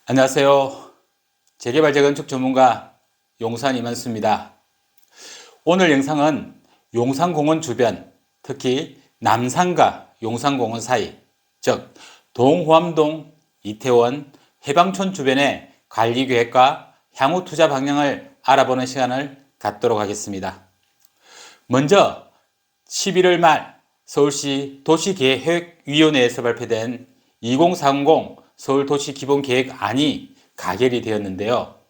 안녕하세요. 재개발 재건축 전문가 용산 이만수입니다. 오늘 영상은 용산공원 주변, 특히 남산과 용산공원 사이, 즉 동호암동, 이태원, 해방촌 주변의 관리계획과 향후 투자 방향을 알아보는 시간을 갖도록 하겠습니다. 먼저 11월 말 서울시 도시계획위원회에서 발표된 2030 서울도시기본계획안이 가결이 되었는데요.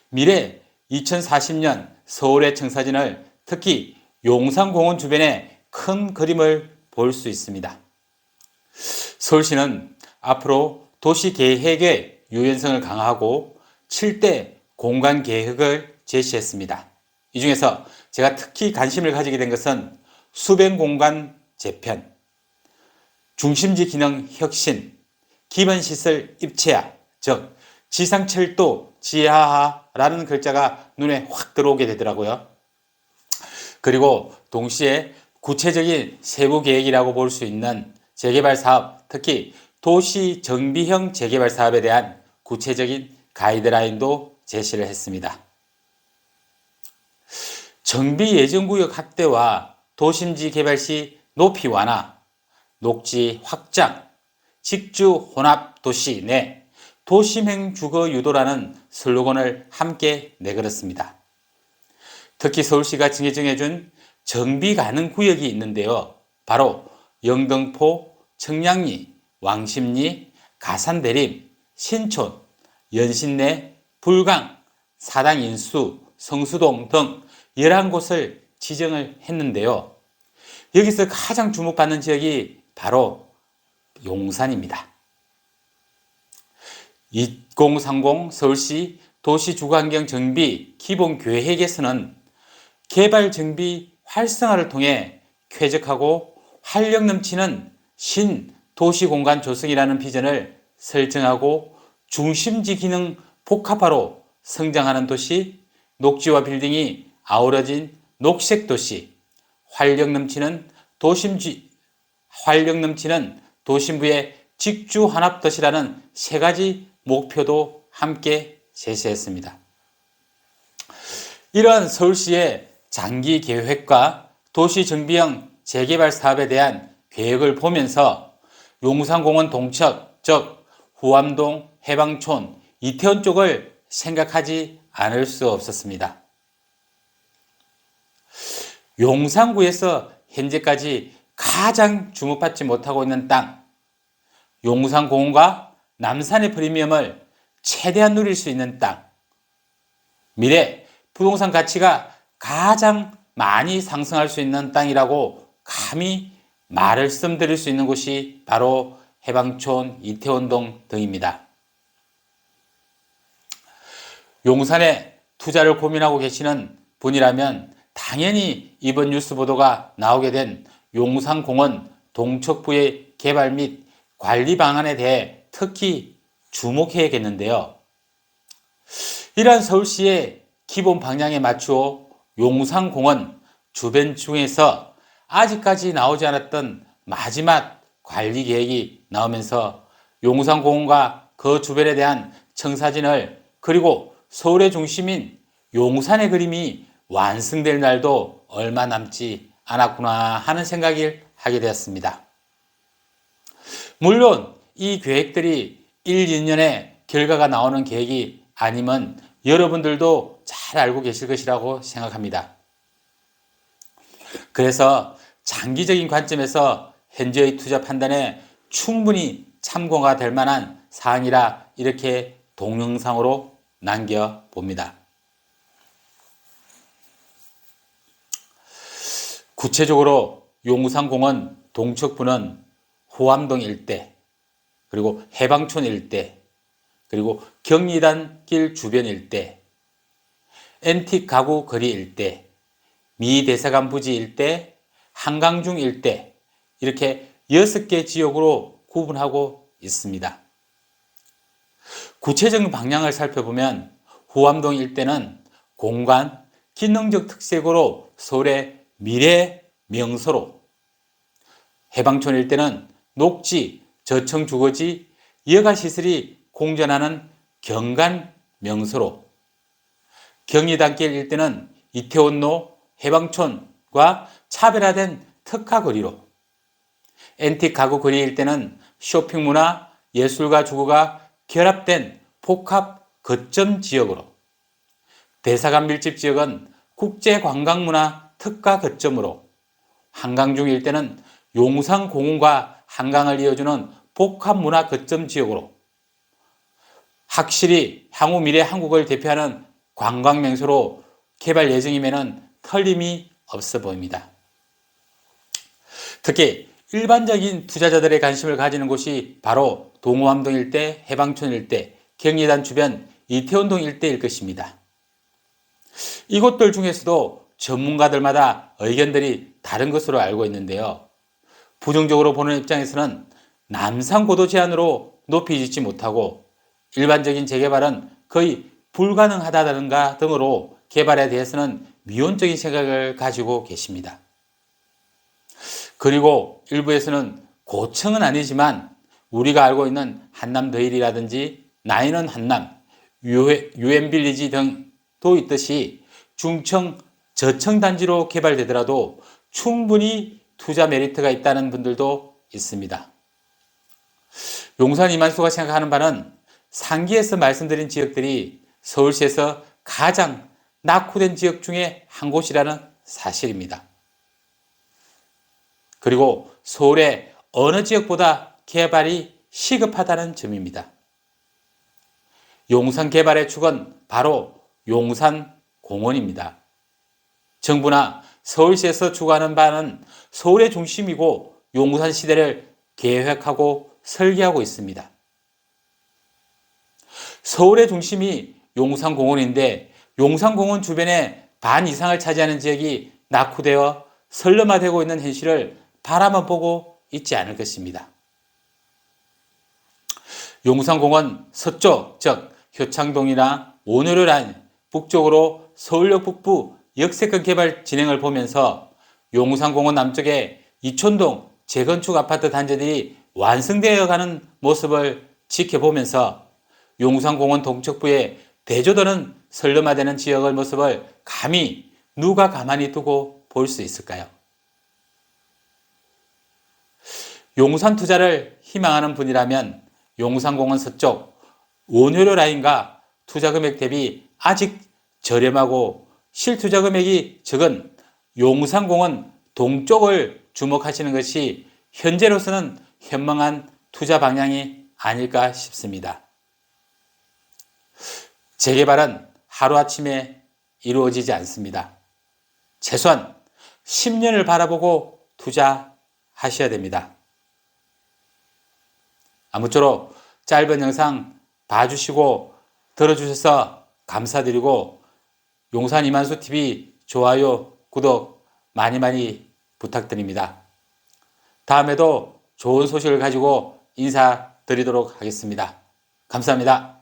미래 2040년 서울의 청사진을, 특히 용산공원 주변의 큰 그림을 볼 수 있습니다. 서울시는 앞으로 도시계획의 유연성을 강화하고 7대 공간계획을 제시했습니다. 이 중에서 제가 특히 관심을 가지게 된 것은 수변공간 재편, 중심지 기능 혁신, 기반시설 입체화, 즉 지상철도 지하화라는 글자가 눈에 확 들어오게 되더라고요. 그리고 동시에 구체적인 세부 계획이라고 볼 수 있는 재개발 사업, 특히 도시 정비형 재개발 사업에 대한 구체적인 가이드라인도 제시를 했습니다. 정비 예정구역 확대와 도심지 개발 시 높이 완화, 녹지 확장, 직주 혼합 도시 내 도심행 주거 유도라는 슬로건을 함께 내걸었습니다. 특히 서울시가 정해준 정비 가능 구역이 있는데요. 바로 영등포, 청량리, 왕십리, 가산대림, 신촌, 연신내, 불강, 사당인수, 성수동 등 11곳을 지정을 했는데요. 여기서 가장 주목받는 지역이 바로 용산입니다. 2030 서울시 도시주거환경 정비 기본계획에서는 개발 정비 활성화를 통해 쾌적하고 활력 넘치는 신도시공간 조성이라는 비전을 설정하고 중심지 기능 복합화로 성장하는 도시, 녹지와 빌딩이 아우러진 녹색도시, 활력 넘치는 도심부의 직주환합도시라는 세 가지 목표도 함께 제시했습니다. 이러한 서울시의 장기 계획과 도시정비형 재개발 사업에 대한 계획을 보면서 용산공원 동척, 즉 후암동, 해방촌, 이태원 쪽을 생각하지 않을 수 없었습니다. 용산구에서 현재까지 가장 주목받지 못하고 있는 땅, 용산공원과 남산의 프리미엄을 최대한 누릴 수 있는 땅, 미래 부동산 가치가 가장 많이 상승할 수 있는 땅이라고 감히 말씀드릴 수 있는 곳이 바로 해방촌, 이태원동 등입니다. 용산에 투자를 고민하고 계시는 분이라면 당연히 이번 뉴스 보도가 나오게 된 용산공원 동척부의 개발 및 관리 방안에 대해 특히 주목해야겠는데요. 이러한 서울시의 기본 방향에 맞추어 용산공원 주변 중에서 아직까지 나오지 않았던 마지막 관리 계획이 나오면서 용산공원과 그 주변에 대한 청사진을, 그리고 서울의 중심인 용산의 그림이 완성될 날도 얼마 남지 않았구나 하는 생각을 하게 되었습니다. 물론 이 계획들이 1, 2년의 결과가 나오는 계획이 아니면 여러분들도 잘 알고 계실 것이라고 생각합니다. 그래서 장기적인 관점에서 현재의 투자 판단에 충분히 참고가 될 만한 사항이라 이렇게 동영상으로 남겨봅니다. 구체적으로 용산공원 동척부는 후암동 일대, 그리고 해방촌 일대, 그리고 경리단길 주변 일대, 앤틱 가구 거리 일대, 미대사관 부지 일대, 한강중 일대, 이렇게 6개 지역으로 구분하고 있습니다. 구체적인 방향을 살펴보면 후암동 일대는 공간, 기능적 특색으로 서울의 미래 명소로, 해방촌 일대는 녹지, 저층 주거지, 여가시설이 공존하는 경관 명소로, 경리단길 일대는 이태원로, 해방촌과 차별화된 특화 거리로, 앤틱 가구 거리 일대는 쇼핑문화, 예술과 주거가 결합된 복합 거점 지역으로, 대사관 밀집 지역은 국제관광문화 특화 거점으로, 한강중 일대는 용산공원과 한강을 이어주는 복합문화 거점 지역으로, 확실히 향후 미래 한국을 대표하는 관광명소로 개발 예정임에는 틀림이 없어 보입니다. 특히 일반적인 투자자들의 관심을 가지는 곳이 바로 동호암동 일대, 해방촌 일대, 경리단 주변 이태원동 일대일 것입니다. 이곳들 중에서도 전문가들마다 의견들이 다른 것으로 알고 있는데요. 부정적으로 보는 입장에서는 남산고도 제한으로 높이 짓지 못하고 일반적인 재개발은 거의 불가능하다든가 등으로 개발에 대해서는 미온적인 생각을 가지고 계십니다. 그리고 일부에서는 고층은 아니지만 우리가 알고 있는 한남더힐이라든지 나인원 한남, 유엔빌리지 등도 있듯이 중청, 저층 단지로 개발되더라도 충분히 투자 메리트가 있다는 분들도 있습니다. 용산 이만수가 생각하는 바는 상기에서 말씀드린 지역들이 서울시에서 가장 낙후된 지역 중에 한 곳이라는 사실입니다. 그리고 서울의 어느 지역보다 개발이 시급하다는 점입니다. 용산 개발의 축은 바로 용산공원입니다. 정부나 서울시에서 추구하는 바는 서울의 중심이고 용산 시대를 계획하고 설계하고 있습니다. 서울의 중심이 용산공원인데 용산공원 주변의 반 이상을 차지하는 지역이 낙후되어 설렴화되고 있는 현실을 바라만 보고 있지 않을 것입니다. 용산공원 서쪽, 즉 효창동이나 원효로 라인, 북쪽으로 서울역 북부 역세권 개발 진행을 보면서 용산공원 남쪽에 이촌동 재건축 아파트 단지들이 완성되어 가는 모습을 지켜보면서 용산공원 동쪽부에 대조도는 설렴화되는 지역의 모습을 감히 누가 가만히 두고 볼 수 있을까요? 용산 투자를 희망하는 분이라면 용산공원 서쪽 원효로 라인과 투자 금액 대비 아직 저렴하고 실투자 금액이 적은 용산공원 동쪽을 주목하시는 것이 현재로서는 현명한 투자 방향이 아닐까 싶습니다. 재개발은 하루아침에 이루어지지 않습니다. 최소한 10년을 바라보고 투자하셔야 됩니다. 아무쪼록 짧은 영상 봐주시고 들어주셔서 감사드리고 용산 이만수TV 좋아요, 구독 많이 부탁드립니다. 다음에도 좋은 소식을 가지고 인사드리도록 하겠습니다. 감사합니다.